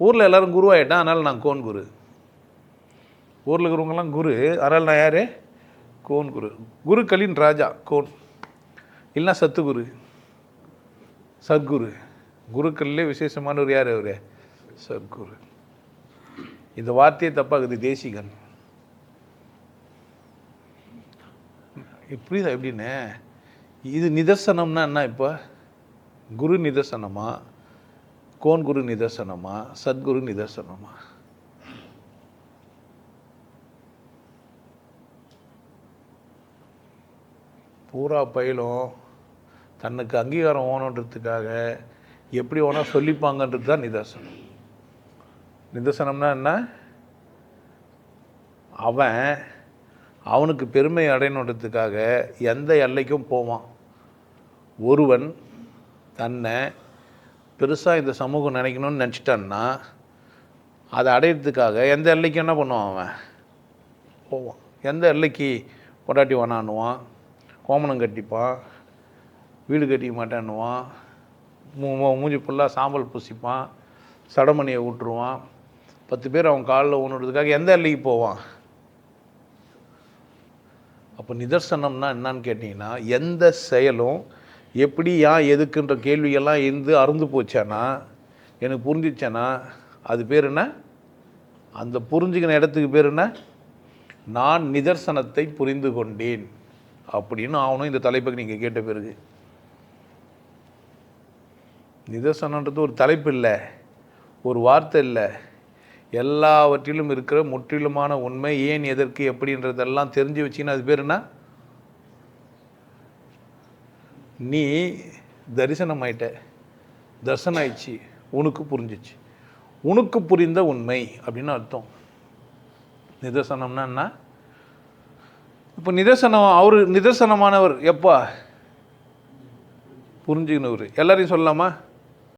ஊரில் எல்லோரும் குருவாயிட்டான், அதனால் நான் கோன் குரு. ஊரில் இருக்கிறவங்கலாம் குரு, அதனால் நான் யார்? கோன் குரு. குருக்களின் ராஜா கோன், இல்லைனா சத்துகுரு, சத்குரு. குருக்கள்லே விசேஷமானவர் யார்? அவர் சத்குரு. இந்த வார்த்தையே தப்பாகுது, தேசிகன். புரியுதா எப்படின்னு? இது நிதர்சனம்னா என்ன? இப்போ குரு நிதர்சனமா, கோன் குரு நிதர்சனமா, சத்குரு நிதர்சனமா? பூரா பயிலும் தனக்கு அங்கீகாரம் ஓணுன்றதுக்காக எப்படி வேணால் சொல்லிப்பாங்கன்றது தான் நிதர்சனம். நிதர்சனம்னா என்ன? அவனுக்கு பெருமை அடையணுன்றதுக்காக எந்த எல்லைக்கும் போவான். ஒருவன் தன்னை பெருசாக இந்த சமூகம் நினைக்கணும்னு நினச்சிட்டான்னா அதை அடையிறதுக்காக எந்த எல்லைக்கும் என்ன பண்ணுவான்? அவன் போவான். எந்த எல்லைக்கு? பொண்டாட்டி வேணான்னுவான், கோமணம் கட்டிப்பான், வீடு கட்டிக்க மாட்டேன்னுவான், மூஞ்சி ஃபுல்லாக சாம்பல் பூசிப்பான், சடமணியை விட்டுருவான், 10 பேர் அவன் காலில் ஊனுறதுக்காக எந்த எல்லைக்கு போவான்? அப்போ நிதர்சனம்னா என்னான்னு கேட்டிங்கன்னா, எந்த செயலும் எப்படி ஏன் எதுக்குன்ற கேள்வியெல்லாம் இருந்து அறுந்து போச்சானா, எனக்கு புரிஞ்சிச்சேன்னா அது பேர் என்ன? அந்த புரிஞ்சுக்கின இடத்துக்கு பேர் என்ன? நான் நிதர்சனத்தை புரிந்து கொண்டேன் அப்படின்னு ஆகணும். இந்த தலைப்புக்கு நீங்கள் கேட்ட பிறகு நிதர்சனன்றது ஒரு தலைப்பு இல்லை, ஒரு வார்த்தை இல்லை, எல்லாவற்றிலும் இருக்கிற முற்றிலுமான உண்மை, ஏன் எதற்கு எப்படின்றதெல்லாம் தெரிஞ்சு வச்சிங்கன்னா அது பேர் என்ன? நீ தரிசனம் ஆயிட்ட, தர்சனம் ஆயிடுச்சு, உனக்கு புரிஞ்சிச்சு, உனக்கு புரிந்த உண்மை அப்படின்னு அர்த்தம். நிதர்சனம்னா என்ன? இப்போ நிதர்சனம், அவர் நிதர்சனமானவர் எப்பா? புரிஞ்சுக்கினவர். எல்லாரையும் சொல்லலாமா?